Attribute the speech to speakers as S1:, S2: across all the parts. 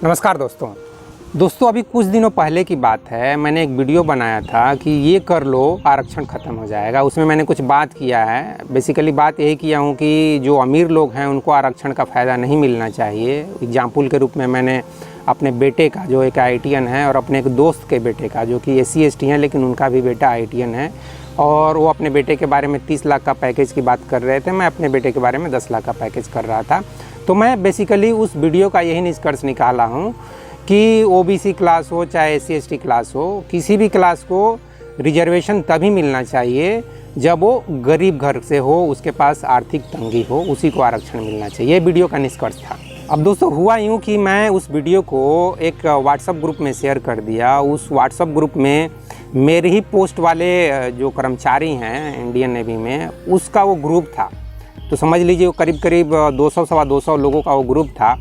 S1: नमस्कार दोस्तों अभी कुछ दिनों पहले की बात है, मैंने एक वीडियो बनाया था कि ये कर लो आरक्षण ख़त्म हो जाएगा। उसमें मैंने कुछ बात किया है। बेसिकली बात यही किया हूँ कि जो अमीर लोग हैं उनको आरक्षण का फ़ायदा नहीं मिलना चाहिए। एग्जाम्पल के रूप में मैंने अपने बेटे का, जो एक IITian है, और अपने एक दोस्त के बेटे का, जो कि SC ST हैं लेकिन उनका भी बेटा IITian है, और वो अपने बेटे के बारे में 30 लाख का पैकेज की बात कर रहे थे। मैं अपने बेटे के बारे में 10 लाख का पैकेज कर रहा था। तो मैं बेसिकली उस वीडियो का यही निष्कर्ष निकाला हूँ कि OBC क्लास हो चाहे SC ST क्लास हो, किसी भी क्लास को रिजर्वेशन तभी मिलना चाहिए जब वो गरीब घर से हो, उसके पास आर्थिक तंगी हो, उसी को आरक्षण मिलना चाहिए। ये वीडियो का निष्कर्ष था। अब दोस्तों हुआ यूँ कि मैं उस वीडियो को एक व्हाट्सएप ग्रुप में शेयर कर दिया। उस व्हाट्सएप ग्रुप में मेरे ही पोस्ट वाले जो कर्मचारी हैं इंडियन नेवी में, उसका वो ग्रुप था। तो समझ लीजिए वो करीब 200 सवा 200 लोगों का वो ग्रुप था,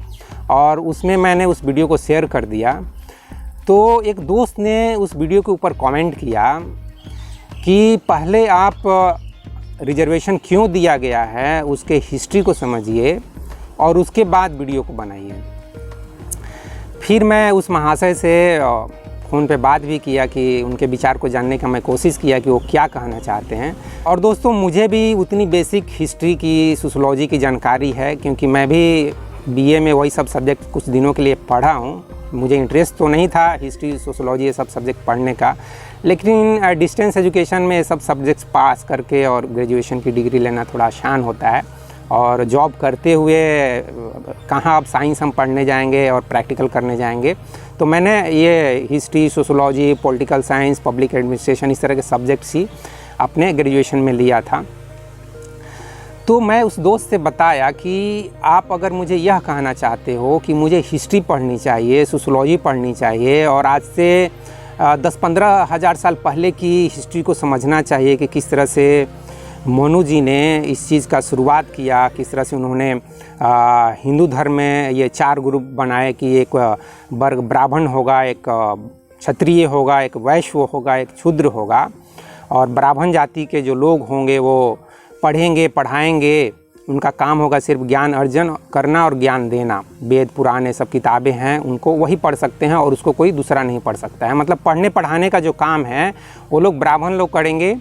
S1: और उसमें मैंने उस वीडियो को शेयर कर दिया। तो एक दोस्त ने उस वीडियो के ऊपर कमेंट किया कि पहले आप रिजर्वेशन क्यों दिया गया है उसके हिस्ट्री को समझिए और उसके बाद वीडियो को बनाइए। फिर मैं उस महाशय से फ़ोन पे बात भी किया कि उनके विचार को जानने का मैं कोशिश किया कि वो क्या कहना चाहते हैं। और दोस्तों मुझे भी उतनी बेसिक हिस्ट्री की, सोशियोलॉजी की जानकारी है, क्योंकि मैं भी BA में वही सब सब्जेक्ट कुछ दिनों के लिए पढ़ा हूँ। मुझे इंटरेस्ट तो नहीं था हिस्ट्री, सोशियोलॉजी ये सब सब्जेक्ट पढ़ने का, लेकिन डिस्टेंस एजुकेशन में ये सब सब्जेक्ट्स पास करके और ग्रेजुएशन की डिग्री लेना थोड़ा आसान होता है। और जॉब करते हुए कहाँ अब साइंस हम पढ़ने जाएंगे और प्रैक्टिकल करने जाएंगे। तो मैंने ये history, sociology, political science, public administration, इस तरह के सब्जेक्ट्स ही अपने ग्रेजुएशन में लिया था। तो मैं उस दोस्त से बताया कि आप अगर मुझे यह कहना चाहते हो कि मुझे हिस्ट्री पढ़नी चाहिए, सोशियोलॉजी पढ़नी चाहिए, और आज से 10-15 हज़ार साल पहले की हिस्ट्री को समझना चाहिए कि किस तरह से मनु जी ने इस चीज़ का शुरुआत किया, किस तरह से उन्होंने हिंदू धर्म में ये 4 ग्रुप बनाए कि एक वर्ग ब्राह्मण होगा, एक क्षत्रिय होगा, एक वैश्य होगा, एक शूद्र होगा, और ब्राह्मण जाति के जो लोग होंगे वो पढ़ेंगे, पढ़ाएंगे, उनका काम होगा सिर्फ ज्ञान अर्जन करना और ज्ञान देना। वेद पुराण ये सब किताबें हैं, उनको वही पढ़ सकते हैं और उसको कोई दूसरा नहीं पढ़ सकता है। मतलब पढ़ने पढ़ाने का जो काम है वो लोग ब्राह्मण लोग करेंगे,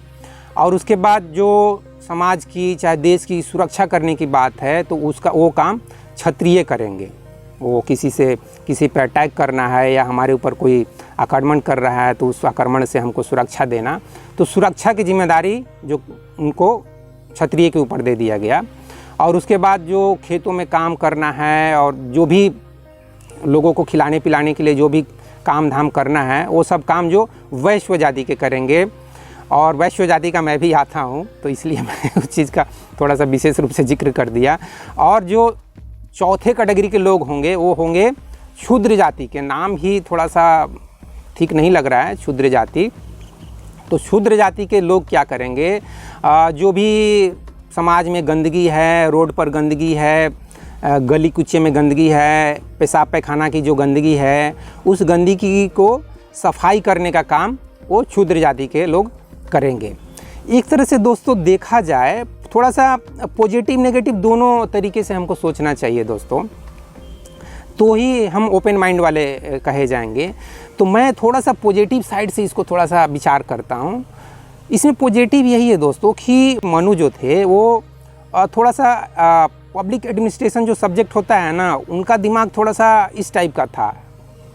S1: और उसके बाद जो समाज की चाहे देश की सुरक्षा करने की बात है तो उसका वो काम क्षत्रिय करेंगे। वो किसी पर अटैक करना है या हमारे ऊपर कोई आक्रमण कर रहा है तो उस आक्रमण से हमको सुरक्षा देना, तो सुरक्षा की जिम्मेदारी जो उनको क्षत्रिय के ऊपर दे दिया गया। और उसके बाद जो खेतों में काम करना है और जो भी लोगों को खिलाने पिलाने के लिए जो भी काम धाम करना है, वो सब काम जो वैश्य जाति के करेंगे। और वैश्य जाति का मैं भी आता हूँ, तो इसलिए मैंने उस चीज़ का थोड़ा सा विशेष रूप से जिक्र कर दिया। और जो चौथे कैटेगरी के लोग होंगे वो होंगे शूद्र जाति के। नाम ही थोड़ा सा ठीक नहीं लग रहा है, शूद्र जाति। तो शूद्र जाति के लोग क्या करेंगे, जो भी समाज में गंदगी है, रोड पर गंदगी है, गली कुच्चे में गंदगी है, पेशाब पैखाना की जो गंदगी है, उस गंदगी को सफाई करने का काम वो शूद्र जाति के लोग करेंगे। एक तरह से दोस्तों देखा जाए, थोड़ा सा पॉजिटिव नेगेटिव दोनों तरीके से हमको सोचना चाहिए दोस्तों, तो ही हम ओपन माइंड वाले कहे जाएंगे। तो मैं थोड़ा सा पॉजिटिव साइड से इसको थोड़ा सा विचार करता हूँ। इसमें पॉजिटिव यही है दोस्तों कि मनु जो थे वो थोड़ा सा पब्लिक एडमिनिस्ट्रेशन जो सब्जेक्ट होता है ना, उनका दिमाग थोड़ा सा इस टाइप का था,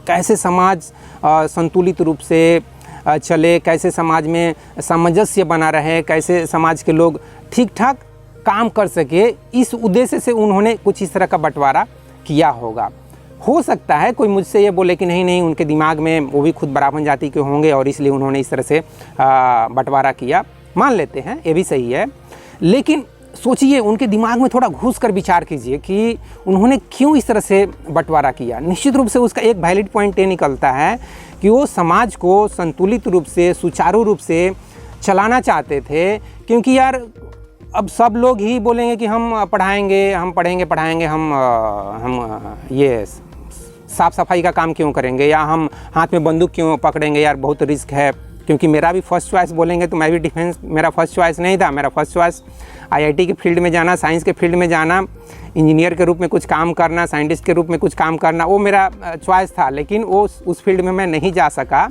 S1: कैसे समाज संतुलित रूप से चले, कैसे समाज में सामंजस्य बना रहे, कैसे समाज के लोग ठीक ठाक काम कर सके। इस उद्देश्य से उन्होंने कुछ इस तरह का बंटवारा किया होगा। हो सकता है कोई मुझसे ये बोले कि नहीं उनके दिमाग में वो भी खुद ब्राह्मण जाति के होंगे और इसलिए उन्होंने इस तरह से बंटवारा किया। मान लेते हैं, ये भी सही है, लेकिन सोचिए उनके दिमाग में थोड़ा घुस कर विचार कीजिए कि उन्होंने क्यों इस तरह से बंटवारा किया। निश्चित रूप से उसका एक वैलिड पॉइंट ये निकलता है कि वो समाज को संतुलित रूप से, सुचारू रूप से चलाना चाहते थे। क्योंकि यार अब सब लोग ही बोलेंगे कि हम पढ़ाएंगे, हम पढ़ेंगे पढ़ाएंगे, हम ये साफ़ सफाई का काम क्यों करेंगे, या हम हाथ में बंदूक क्यों पकड़ेंगे, यार बहुत रिस्क है, क्योंकि मेरा भी फर्स्ट चॉइस बोलेंगे तो मैं भी डिफेंस मेरा फर्स्ट चॉइस नहीं था। मेरा फर्स्ट चॉइस आईआईटी के फील्ड में जाना, साइंस के फील्ड में जाना, इंजीनियर के रूप में कुछ काम करना, साइंटिस्ट के रूप में कुछ काम करना, वो मेरा चॉइस था। लेकिन वो उस फील्ड में मैं नहीं जा सका।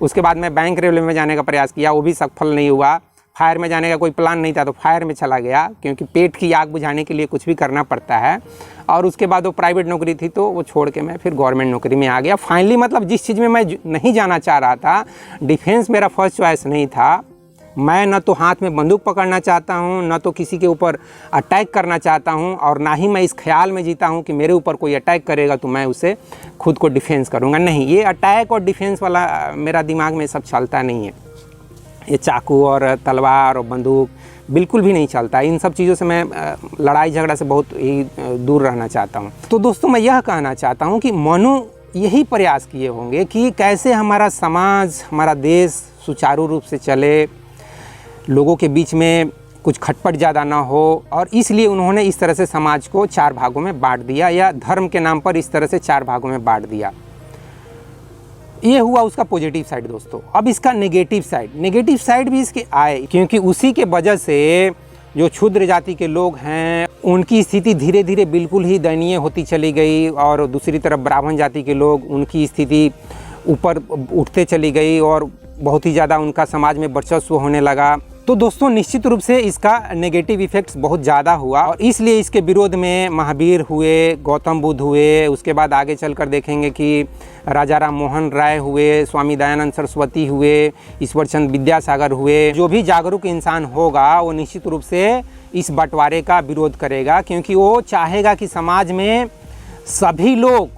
S1: उसके बाद मैं बैंक रेलवे में जाने का प्रयास किया, वो भी सफल नहीं हुआ। फायर में जाने का कोई प्लान नहीं था तो फायर में चला गया, क्योंकि पेट की आग बुझाने के लिए कुछ भी करना पड़ता है। और उसके बाद वो प्राइवेट नौकरी थी तो वो छोड़ के मैं फिर गवर्नमेंट नौकरी में आ गया। फाइनली मतलब जिस चीज़ में मैं नहीं जाना चाह रहा था, डिफेंस मेरा फर्स्ट चॉइस नहीं था। मैं न तो हाथ में बंदूक पकड़ना चाहता हूँ, न तो किसी के ऊपर अटैक करना चाहता हूँ, और ना ही मैं इस ख्याल में जीता हूँ कि मेरे ऊपर कोई अटैक करेगा तो मैं उसे खुद को डिफेंस करूँगा। नहीं, ये अटैक और डिफेंस वाला मेरा दिमाग में सब चलता नहीं है। ये चाकू और तलवार और बंदूक बिल्कुल भी नहीं चलता। इन सब चीज़ों से मैं लड़ाई झगड़ा से बहुत ही दूर रहना चाहता हूँ। तो दोस्तों, मैं यह कहना चाहता हूँ कि मनु यही प्रयास किए होंगे कि कैसे हमारा समाज, हमारा देश सुचारू रूप से चले, लोगों के बीच में कुछ खटपट ज़्यादा ना हो, और इसलिए उन्होंने इस तरह से समाज को 4 भागों में बांट दिया, या धर्म के नाम पर इस तरह से 4 भागों में बांट दिया। ये हुआ उसका पॉजिटिव साइड दोस्तों। अब इसका नेगेटिव साइड भी इसके आए, क्योंकि उसी के वजह से जो क्षुद्र जाति के लोग हैं उनकी स्थिति धीरे धीरे बिल्कुल ही दयनीय होती चली गई, और दूसरी तरफ ब्राह्मण जाति के लोग, उनकी स्थिति ऊपर उठते चली गई और बहुत ही ज़्यादा उनका समाज में वर्चस्व होने लगा। तो दोस्तों, निश्चित रूप से इसका नेगेटिव इफ़ेक्ट्स बहुत ज़्यादा हुआ, और इसलिए इसके विरोध में महावीर हुए, गौतम बुद्ध हुए, उसके बाद आगे चलकर देखेंगे कि राजा राम मोहन राय हुए, स्वामी दयानंद सरस्वती हुए, ईश्वरचंद विद्यासागर हुए। जो भी जागरूक इंसान होगा वो निश्चित रूप से इस बंटवारे का विरोध करेगा, क्योंकि वो चाहेगा कि समाज में सभी लोग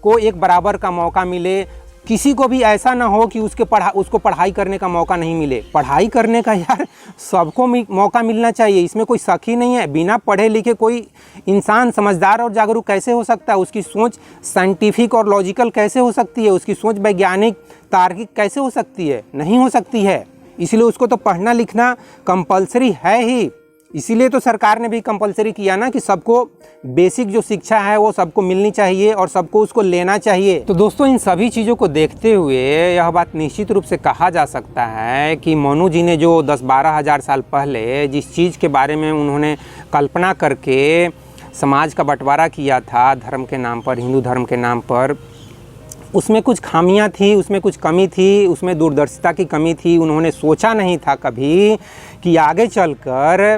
S1: को एक बराबर का मौका मिले। किसी को भी ऐसा ना हो कि उसको पढ़ाई करने का मौका नहीं मिले। पढ़ाई करने का यार सबको मौका मिलना चाहिए, इसमें कोई शक ही नहीं है। बिना पढ़े लिखे कोई इंसान समझदार और जागरूक कैसे हो सकता है? उसकी सोच साइंटिफिक और लॉजिकल कैसे हो सकती है? उसकी सोच वैज्ञानिक तार्किक कैसे हो सकती है? नहीं हो सकती है। इसलिए उसको तो पढ़ना लिखना कंपलसरी है ही। इसीलिए तो सरकार ने भी कंपलसरी किया ना कि सबको बेसिक जो शिक्षा है वो सबको मिलनी चाहिए और सबको उसको लेना चाहिए। तो दोस्तों, इन सभी चीज़ों को देखते हुए यह बात निश्चित रूप से कहा जा सकता है कि मनु जी ने जो 10-12 हज़ार साल पहले जिस चीज़ के बारे में उन्होंने कल्पना करके समाज का बंटवारा किया था धर्म के नाम पर, हिंदू धर्म के नाम पर, उसमें कुछ खामियां थी, उसमें कुछ कमी थी, उसमें दूरदर्शिता की कमी थी। उन्होंने सोचा नहीं था कभी कि आगे चलकर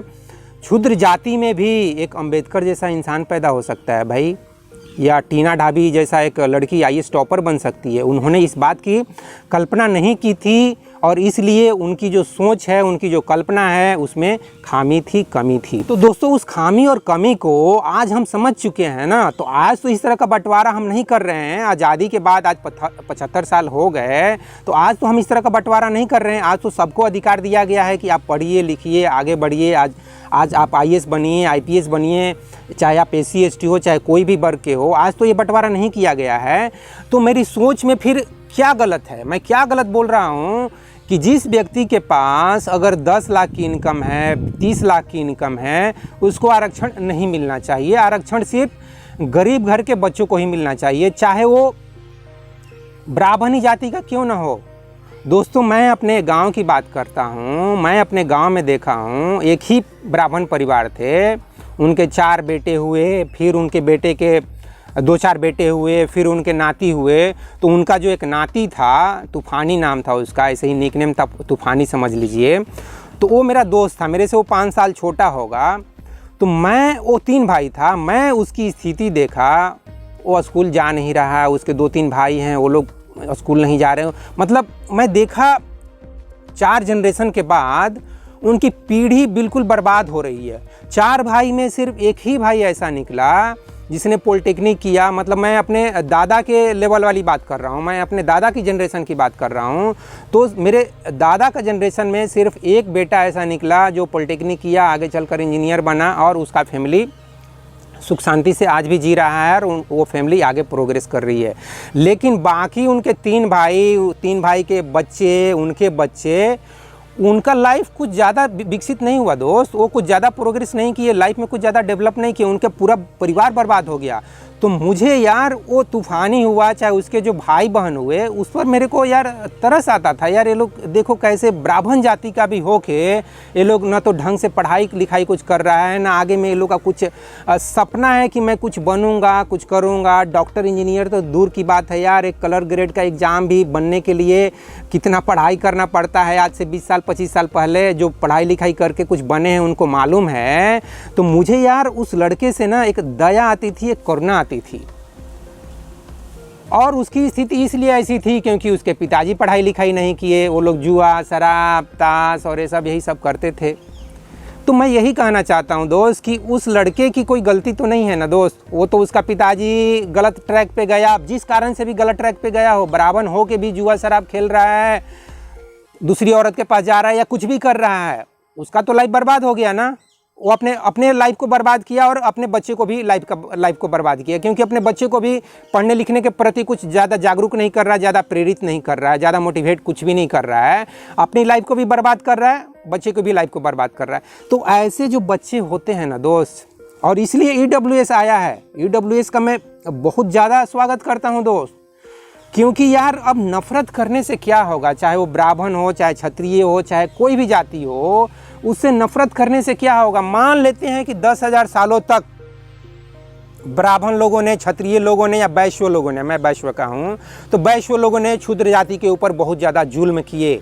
S1: क्षुद्र जाति में भी एक अंबेडकर जैसा इंसान पैदा हो सकता है भाई, या टीना ढाबी जैसा एक लड़की आईएएस टॉपर बन सकती है। उन्होंने इस बात की कल्पना नहीं की थी, और इसलिए उनकी जो सोच है, उनकी जो कल्पना है, उसमें खामी थी, कमी थी। तो दोस्तों, उस खामी और कमी को आज हम समझ चुके हैं ना, तो आज तो इस तरह का बंटवारा हम नहीं कर रहे हैं। आज़ादी के बाद आज 75 साल हो गए, तो आज तो हम इस तरह का बंटवारा नहीं कर रहे हैं। आज तो सबको अधिकार दिया गया है कि आप पढ़िए लिखिए, आगे बढ़िए। आज आप आईएएस बनिए, आईपीएस बनिए, चाहे आप एससी एसटी हो, चाहे कोई भी वर्ग के हो। आज तो ये बंटवारा नहीं किया गया है। तो मेरी सोच में फिर क्या गलत है? मैं क्या गलत बोल रहा हूँ कि जिस व्यक्ति के पास अगर 10 लाख की इनकम है, 30 लाख की इनकम है, उसको आरक्षण नहीं मिलना चाहिए। आरक्षण सिर्फ गरीब घर के बच्चों को ही मिलना चाहिए, चाहे वो ब्राह्मणी जाति का क्यों ना हो। दोस्तों, मैं अपने गांव की बात करता हूं। मैं अपने गांव में देखा हूं, एक ही ब्राह्मण परिवार थे, उनके 4 बेटे हुए, फिर उनके बेटे के 2-4 बेटे हुए, फिर उनके नाती हुए। तो उनका जो एक नाती था, तूफ़ानी नाम था उसका, ऐसे ही निकनेम था, तूफ़ानी समझ लीजिए। तो वो मेरा दोस्त था, मेरे से वो 5 साल छोटा होगा। तो वो 3 भाई था, मैं उसकी स्थिति देखा। वो स्कूल जा नहीं रहा, उसके 2-3 भाई हैं, वो लोग स्कूल नहीं जा रहे हो। मतलब मैं देखा 4 जनरेशन के बाद उनकी पीढ़ी बिल्कुल बर्बाद हो रही है। 4 भाई में सिर्फ एक ही भाई ऐसा निकला जिसने पॉलिटेक्निक किया। मतलब मैं अपने दादा के लेवल वाली बात कर रहा हूँ, मैं अपने दादा की जनरेशन की बात कर रहा हूँ। तो मेरे दादा का जनरेशन में सिर्फ एक बेटा ऐसा निकला जो पॉलिटेक्निक किया, आगे चलकर इंजीनियर बना, और उसका फैमिली सुख शांति से आज भी जी रहा है, और वो फैमिली आगे प्रोग्रेस कर रही है। लेकिन बाकी उनके 3 भाई के बच्चे, उनके बच्चे, उनका लाइफ कुछ ज़्यादा विकसित नहीं हुआ दोस्त, वो कुछ ज़्यादा प्रोग्रेस नहीं किए, लाइफ में कुछ ज़्यादा डेवलप नहीं किए, उनका पूरा परिवार बर्बाद हो गया। तो मुझे यार वो तूफ़ानी हुआ, चाहे उसके जो भाई बहन हुए, उस पर मेरे को यार तरस आता था। यार ये लोग देखो कैसे ब्राह्मण जाति का भी होके ये लोग ना तो ढंग से पढ़ाई लिखाई कुछ कर रहा है, ना आगे में ये लोग का कुछ सपना है कि मैं कुछ बनूंगा, कुछ करूंगा। डॉक्टर इंजीनियर तो दूर की बात है यार, एक कलर ग्रेड का एग्ज़ाम भी बनने के लिए कितना पढ़ाई करना पड़ता है। आज से 20 साल 25 साल पहले जो पढ़ाई लिखाई करके कुछ बने हैं उनको मालूम है। तो मुझे यार उस लड़के से ना एक दया आती थी, एक करुणा आती थी। और उसकी स्थिति इसलिए ऐसी थी क्योंकि उसके पिताजी पढ़ाई लिखाई नहीं किए, वो लोग जुआ, शराब, ताश और ये सब यही सब करते थे। तो मैं यही कहना चाहता हूँ दोस्त कि उस लड़के की कोई गलती तो नहीं है ना दोस्त, वो तो उसका पिताजी गलत ट्रैक पे गया, जिस कारण से भी गलत ट्रैक पे गया हो, ब्राह्मण हो के भी जुआ शराब खेल रहा है, दूसरी औरत के पास जा रहा है या कुछ भी कर रहा है, उसका तो लाइफ बर्बाद हो गया ना। वो अपने लाइफ को बर्बाद किया और अपने बच्चे को भी लाइफ को बर्बाद किया, क्योंकि अपने बच्चे को भी पढ़ने लिखने के प्रति कुछ ज़्यादा जागरूक नहीं कर रहा है, ज़्यादा प्रेरित नहीं कर रहा है, ज़्यादा मोटिवेट कुछ भी नहीं कर रहा है, अपनी लाइफ को भी बर्बाद कर रहा है, बच्चे को भी लाइफ को बर्बाद कर रहा है। तो ऐसे जो बच्चे होते हैं ना दोस्त, और इसलिए EWS आया है, EWS का मैं बहुत ज़्यादा स्वागत करता हूँ दोस्त, क्योंकि यार अब नफ़रत करने से क्या होगा, चाहे वो ब्राह्मण हो, चाहे क्षत्रिय हो, चाहे कोई भी जाति हो, उससे नफ़रत करने से क्या होगा। मान लेते हैं कि 10,000 सालों तक ब्राह्मण लोगों ने, क्षत्रिय लोगों ने या वैश्य लोगों ने, मैं वैश्य का हूँ, तो वैश्य लोगों ने क्षुद्र जाति के ऊपर बहुत ज़्यादा जुल्म किए।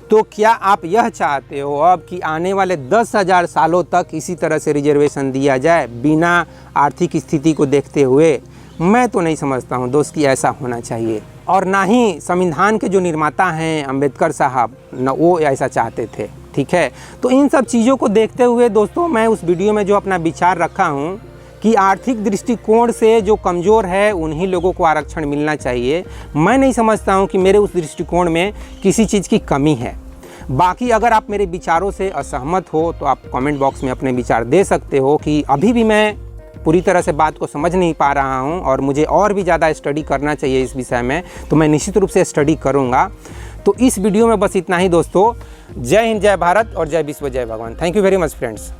S1: तो क्या आप यह चाहते हो अब कि आने वाले 10,000 सालों तक इसी तरह से रिजर्वेशन दिया जाए बिना आर्थिक स्थिति को देखते हुए? मैं तो नहीं समझता हूँ दोस्त कि ऐसा होना चाहिए, और ना ही संविधान के जो निर्माता हैं अम्बेडकर साहब, न वो ऐसा चाहते थे। ठीक है, तो इन सब चीज़ों को देखते हुए दोस्तों मैं उस वीडियो में जो अपना विचार रखा हूँ कि आर्थिक दृष्टिकोण से जो कमज़ोर है उन्हीं लोगों को आरक्षण मिलना चाहिए। मैं नहीं समझता हूँ कि मेरे उस दृष्टिकोण में किसी चीज़ की कमी है। बाकी अगर आप मेरे विचारों से असहमत हो तो आप कमेंट बॉक्स में अपने विचार दे सकते हो कि अभी भी मैं पूरी तरह से बात को समझ नहीं पा रहा हूँ और मुझे और भी ज़्यादा स्टडी करना चाहिए इस विषय में, तो मैं निश्चित रूप से स्टडी करूँगा। तो इस वीडियो में बस इतना ही दोस्तों। जय हिंद, जय भारत और जय विश्व, जय भगवान। Thank you very much friends.